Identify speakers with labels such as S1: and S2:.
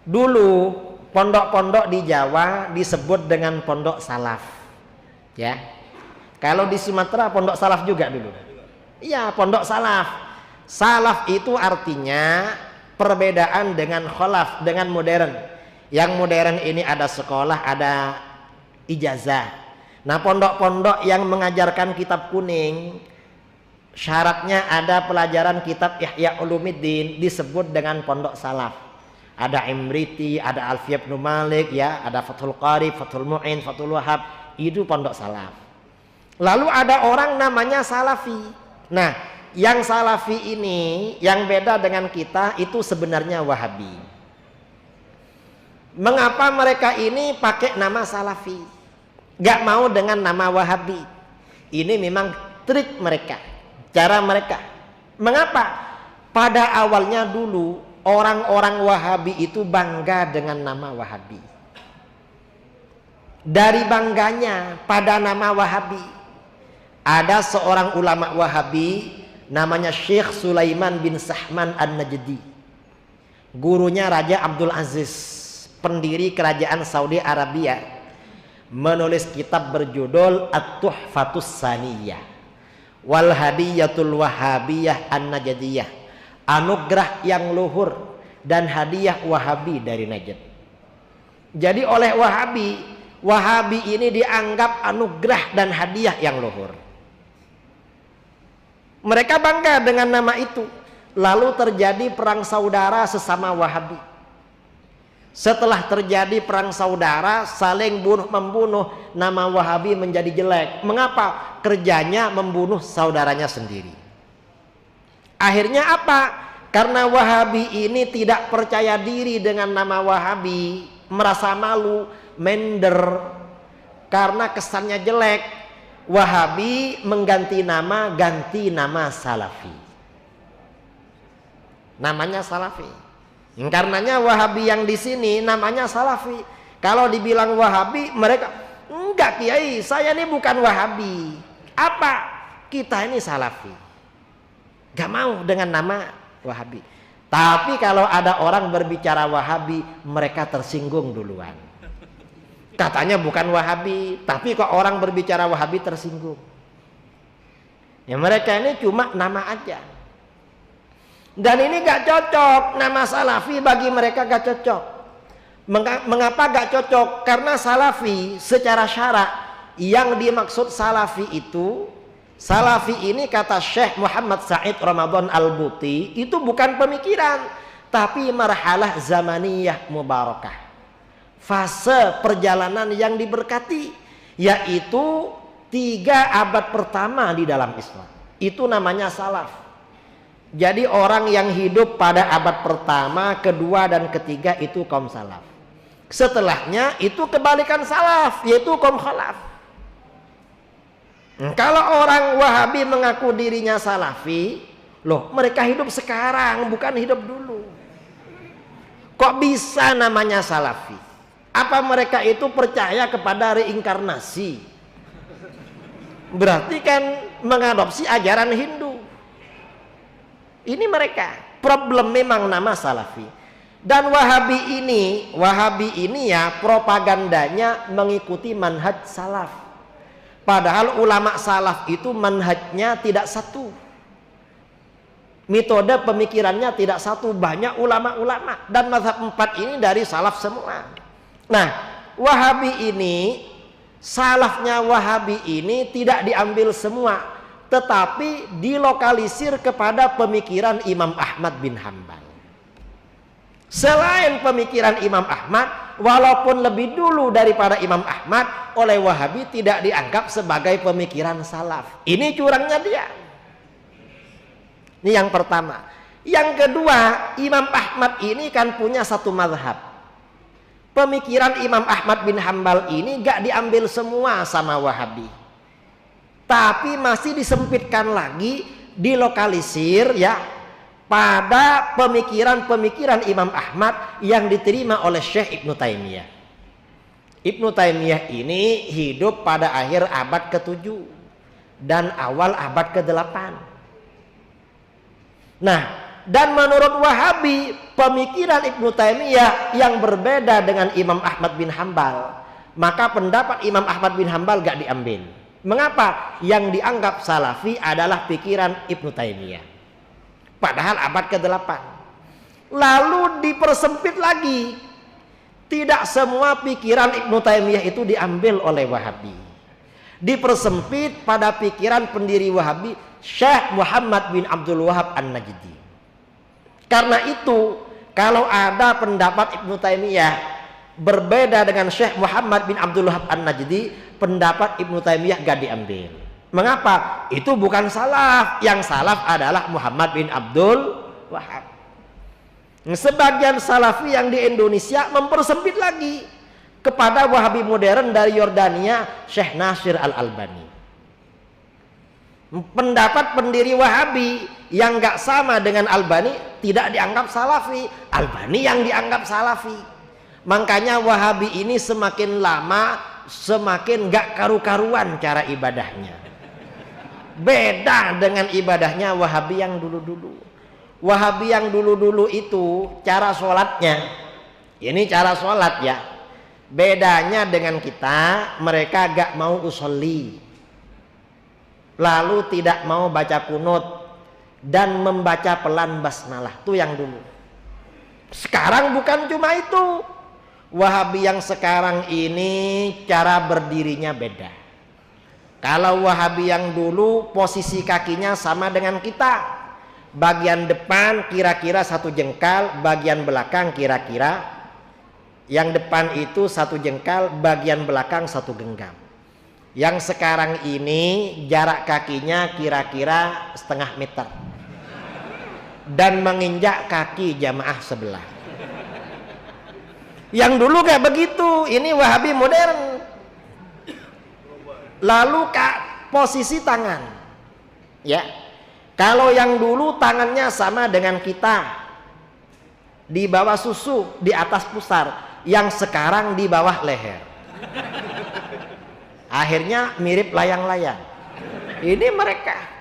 S1: Dulu pondok-pondok di Jawa disebut dengan pondok salaf. Ya. Kalau di Sumatera pondok salaf juga dulu. Iya, pondok salaf. Salaf itu artinya perbedaan dengan kholaf, dengan modern. Yang modern ini ada sekolah, ada ijazah. Nah, pondok-pondok yang mengajarkan kitab kuning, syaratnya ada pelajaran kitab Ihya Ulumuddin, disebut dengan pondok salaf. Ada Imriti, ada Alfiyah bin Malik, ya, ada Fathul Qarib, Fathul Mu'in, Fathul Wahhab, itu pondok salaf. Lalu ada orang namanya salafi. Nah, yang salafi ini yang beda dengan kita itu sebenarnya Wahabi. Mengapa mereka ini pakai nama salafi? Gak mau dengan nama Wahabi. Ini memang trik mereka, cara mereka. Mengapa? Pada awalnya dulu orang-orang Wahabi itu bangga dengan nama Wahabi. Dari bangganya pada nama Wahabi, ada seorang ulama Wahabi namanya Syekh Sulaiman bin Sahman An-Najdi. Gurunya Raja Abdul Aziz, pendiri kerajaan Saudi Arabia, menulis kitab berjudul At-Tuhfatus Saniyah wal Hadiyatul Wahabiyah An-Najdiyah, anugerah yang luhur dan hadiah Wahabi dari Najd. Jadi oleh Wahabi ini dianggap anugerah dan hadiah yang luhur. Mereka bangga dengan nama itu. Lalu terjadi perang saudara sesama Wahabi. Setelah terjadi perang saudara, saling bunuh-membunuh, nama Wahabi menjadi jelek. Mengapa? Kerjanya membunuh saudaranya sendiri. Akhirnya apa? Karena Wahabi ini tidak percaya diri dengan nama Wahabi, merasa malu, minder, karena kesannya jelek. Wahabi ganti nama Salafi. Namanya Salafi. Karenanya Wahabi yang di sini namanya Salafi. Kalau dibilang Wahabi, mereka enggak, Kiai, saya ini bukan Wahabi. Apa? Kita ini Salafi. Gak mau dengan nama Wahabi. Tapi kalau ada orang berbicara Wahabi, mereka tersinggung duluan. Katanya bukan Wahabi, tapi kok orang berbicara Wahabi tersinggung. Ya, mereka ini cuma nama aja. Dan ini gak cocok, nama Salafi bagi mereka gak cocok. Mengapa gak cocok? Karena Salafi secara syarak, yang dimaksud Salafi itu, Salafi ini kata Syekh Muhammad Said Ramadan Al-Buti, itu bukan pemikiran, tapi marhalah zamaniyah mubarakah, fase perjalanan yang diberkati, yaitu 3 abad pertama di dalam Islam. Itu namanya salaf. Jadi orang yang hidup pada abad pertama, kedua dan ketiga itu kaum salaf. Setelahnya itu kebalikan salaf, yaitu kaum khalaf. Kalau orang Wahabi mengaku dirinya Salafi, loh, mereka hidup sekarang, bukan hidup dulu. Kok bisa namanya Salafi? Apa mereka itu percaya kepada reinkarnasi? Berarti kan mengadopsi ajaran Hindu. Ini mereka. Problem memang nama Salafi. Dan Wahabi ini ya propagandanya mengikuti manhaj salaf. Padahal ulama salaf itu manhajnya tidak satu. Metode pemikirannya tidak satu. Banyak ulama-ulama. Dan mazhab 4 ini dari salaf semua. Nah, Wahabi ini, salafnya Wahabi ini tidak diambil semua, tetapi dilokalisir kepada pemikiran Imam Ahmad bin Hanbal. Selain pemikiran Imam Ahmad, walaupun lebih dulu daripada Imam Ahmad, oleh Wahabi tidak dianggap sebagai pemikiran salaf. Ini curangnya dia. Ini yang pertama. Yang kedua, Imam Ahmad ini kan punya satu mazhab. Pemikiran Imam Ahmad bin Hanbal ini gak diambil semua sama Wahabi, tapi masih disempitkan lagi, dilokalisir ya pada pemikiran-pemikiran Imam Ahmad yang diterima oleh Syekh Ibnu Taimiyah. Ibnu Taimiyah ini hidup pada akhir abad ke-7 dan awal abad ke-8. Nah, Dan menurut Wahabi, pemikiran Ibnu Taimiyah yang berbeda dengan Imam Ahmad bin Hambal, maka pendapat Imam Ahmad bin Hambal gak diambil. Mengapa? Yang dianggap salafi adalah pikiran Ibnu Taimiyah, padahal abad ke-8. Lalu dipersempit lagi, tidak semua pikiran Ibnu Taimiyah itu diambil oleh Wahabi. Dipersempit pada pikiran pendiri Wahabi, Syekh Muhammad bin Abdul Wahab An-Najdi. Karena itu, kalau ada pendapat Ibnu Taimiyah berbeda dengan Syekh Muhammad bin Abdul Wahab An-Najdi, pendapat Ibnu Taimiyah gak diambil. Mengapa? Itu bukan salaf. Yang salaf adalah Muhammad bin Abdul Wahab. Sebagian salafi yang di Indonesia mempersempit lagi kepada Wahabi modern dari Yordania, Syekh Nasir Al-Albani. Pendapat pendiri Wahabi yang gak sama dengan Albani tidak dianggap salafi, Albani yang dianggap salafi. Makanya Wahabi ini semakin lama semakin gak karu-karuan cara ibadahnya. Beda dengan ibadahnya Wahabi yang dulu-dulu. Wahabi yang dulu-dulu itu cara sholatnya, ini cara sholat ya, bedanya dengan kita, mereka gak mau usolli, lalu tidak mau baca kunut dan membaca pelan basmalah. Itu yang dulu. Sekarang bukan cuma itu. Wahabi yang sekarang ini cara berdirinya beda. Kalau Wahabi yang dulu posisi kakinya sama dengan kita, bagian depan kira-kira 1 jengkal, bagian belakang kira-kira, yang depan itu 1 jengkal, bagian belakang 1 genggam. Yang sekarang ini jarak kakinya kira-kira 0,5 meter dan menginjak kaki jamaah sebelah. Yang dulu kayak begitu, ini Wahabi modern. Lalu posisi tangan, ya, kalau yang dulu tangannya sama dengan kita, di bawah susu, di atas pusar, yang sekarang di bawah leher. Akhirnya mirip layang-layang. Ini mereka.